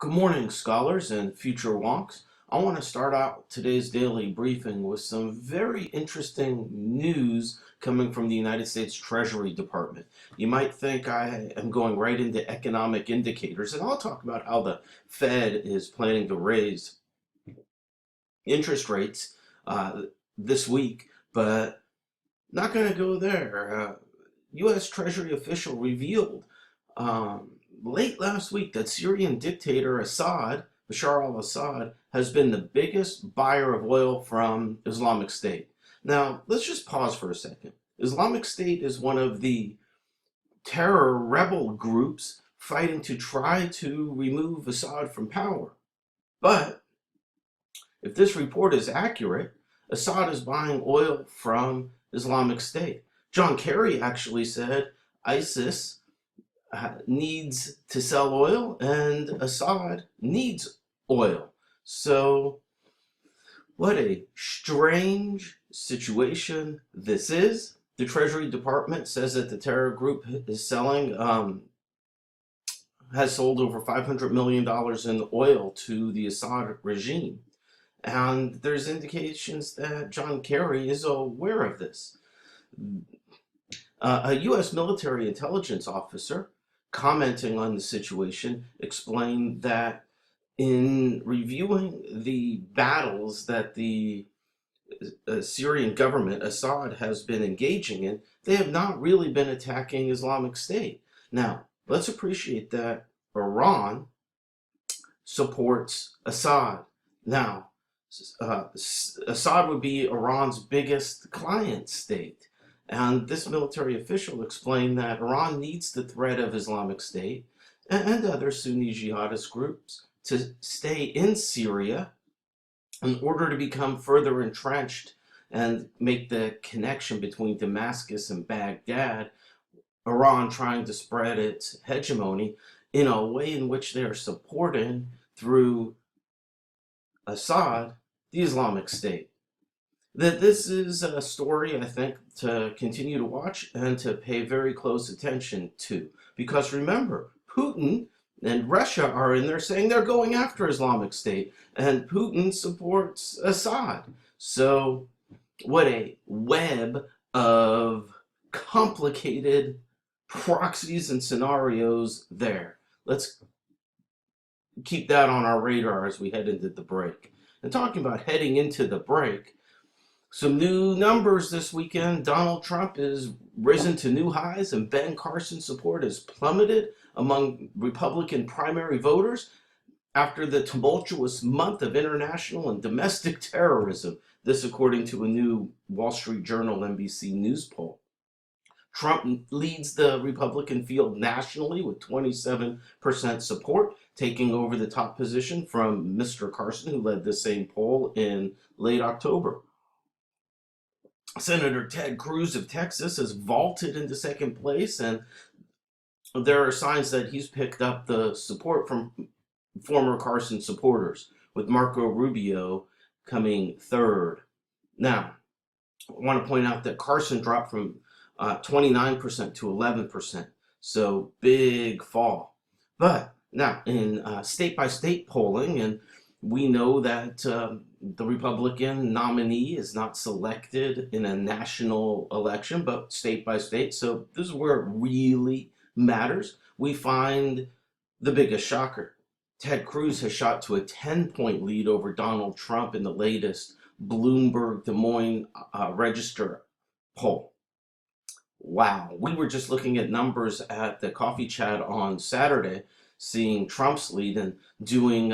Good morning, scholars and future wonks. I want to start out today's daily briefing with some very interesting news coming from the United States Treasury Department. You might think I am going right into economic indicators, and I'll talk about how the Fed is planning to raise interest rates uh, this week, but not going to go there. U.S. Treasury official revealed late last week that Syrian dictator Bashar al-Assad, has been the biggest buyer of oil from Islamic State. Now, let's just pause for a second. Islamic State is one of the terror rebel groups fighting to try to remove Assad from power. But if this report is accurate, Assad is buying oil from Islamic State. John Kerry actually said ISIS needs to sell oil and Assad needs oil. So, what a strange situation this is. The Treasury Department says that the terror group has sold over $500 million in oil to the Assad regime. And there's indications that John Kerry is aware of this. A U.S. military intelligence officer commenting on the situation explained that in reviewing the battles that the Syrian government, Assad, has been engaging in, they have not really been attacking Islamic State. Now, let's appreciate that Iran supports Assad. Now, Assad would be Iran's biggest client state. And this military official explained that Iran needs the threat of Islamic State and other Sunni jihadist groups to stay in Syria in order to become further entrenched and make the connection between Damascus and Baghdad, Iran trying to spread its hegemony in a way in which they are supporting, through Assad, the Islamic State. That this is a story, I think, to continue to watch and to pay very close attention to. Because remember, Putin and Russia are in there saying they're going after Islamic State, and Putin supports Assad. So, what a web of complicated proxies and scenarios there. Let's keep that on our radar as we head into the break. And talking about heading into the break, some new numbers this weekend. Donald Trump is risen to new highs, and Ben Carson's support has plummeted among Republican primary voters after the tumultuous month of international and domestic terrorism. This, according to a new Wall Street Journal NBC News poll. Trump leads the Republican field nationally with 27% support, taking over the top position from Mr. Carson, who led the same poll in late October. Senator Ted Cruz of Texas has vaulted into second place, and there are signs that he's picked up the support from former Carson supporters, with Marco Rubio coming third. Now, I want to point out that Carson dropped from 29% to 11%, so big fall. But now, in state-by-state polling, and we know that the Republican nominee is not selected in a national election, but state by state. So this is where it really matters. We find the biggest shocker. Ted Cruz has shot to a 10-point lead over Donald Trump in the latest Bloomberg Des Moines Register poll. Wow. We were just looking at numbers at the coffee chat on Saturday, seeing Trump's lead and doing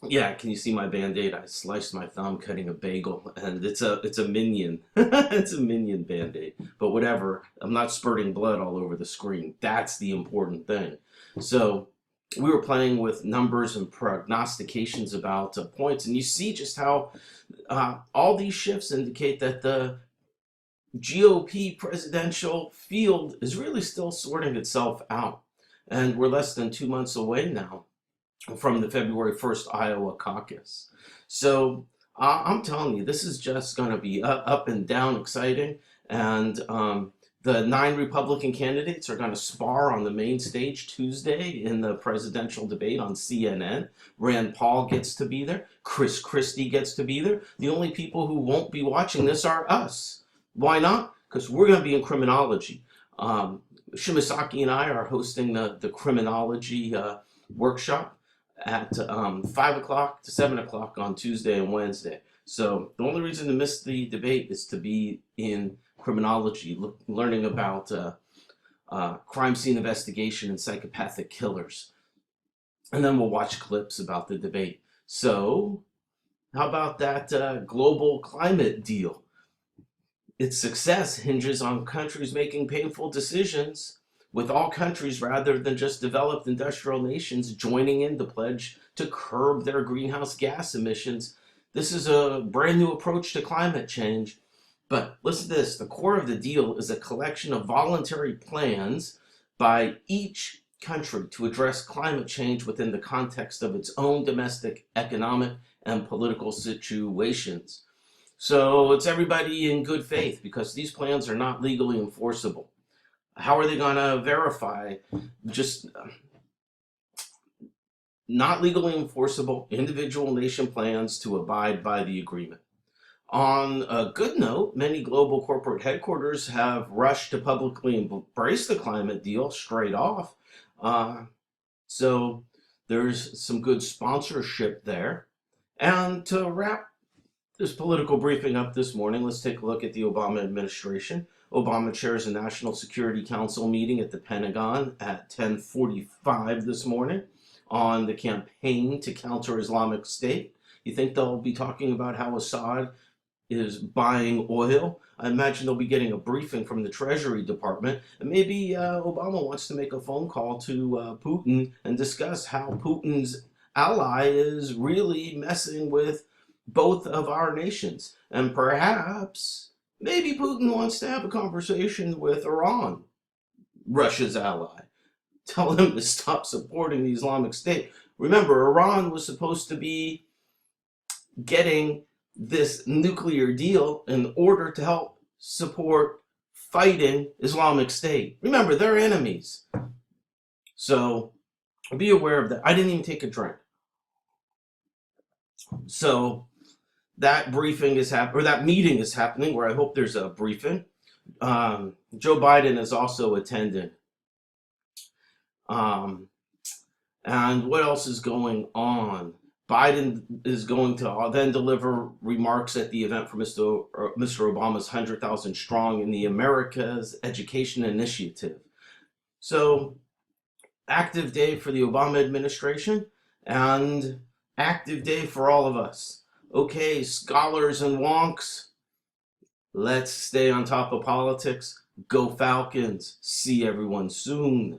yeah, can you see my Band-Aid? I sliced my thumb cutting a bagel, and it's a minion. It's a minion Band-Aid. But whatever, I'm not spurting blood all over the screen. That's the important thing. So we were playing with numbers and prognostications about points, and you see just how all these shifts indicate that the GOP presidential field is really still sorting itself out. And we're less than 2 months away now from the February 1st Iowa caucus. So I'm telling you, this is just going to be up and down exciting. And The 9 Republican candidates are going to spar on the main stage Tuesday in the presidential debate on CNN. Rand Paul gets to be there. Chris Christie gets to be there. The only people who won't be watching this are us. Why not? Because we're going to be in criminology. Shimasaki and I are hosting the criminology workshop at 5 o'clock to 7 o'clock on Tuesday and Wednesday. So the only reason to miss the debate is to be in criminology, learning about crime scene investigation and psychopathic killers. And then we'll watch clips about the debate. So how about that global climate deal? Its success hinges on countries making painful decisions, with all countries rather than just developed industrial nations joining in the pledge to curb their greenhouse gas emissions. This is a brand new approach to climate change. But listen to this, the core of the deal is a collection of voluntary plans by each country to address climate change within the context of its own domestic economic and political situations. So it's everybody in good faith because these plans are not legally enforceable. How are they going to verify just not legally enforceable individual nation plans to abide by the agreement? On a good note, many global corporate headquarters have rushed to publicly embrace the climate deal straight off. So there's some good sponsorship there. And to wrap this political briefing up this morning, let's take a look at the Obama administration. Obama chairs a National Security Council meeting at the Pentagon at 10:45 this morning on the campaign to counter Islamic State. You think they'll be talking about how Assad is buying oil? I imagine they'll be getting a briefing from the Treasury Department, and maybe Obama wants to make a phone call to Putin and discuss how Putin's ally is really messing with both of our nations. And perhaps, maybe Putin wants to have a conversation with Iran, Russia's ally. Tell them to stop supporting the Islamic State. Remember, Iran was supposed to be getting this nuclear deal in order to help support fighting Islamic State. Remember, they're enemies. So be aware of that. I didn't even take a drink. So that briefing is happening, or that meeting is happening, where I hope there's a briefing. Joe Biden is also attending. And what else is going on? Biden is going to then deliver remarks at the event for Mr. Obama's 100,000 Strong in the Americas Education Initiative. So, active day for the Obama administration and active day for all of us. Okay, scholars and wonks, let's stay on top of politics. Go Falcons. See everyone soon.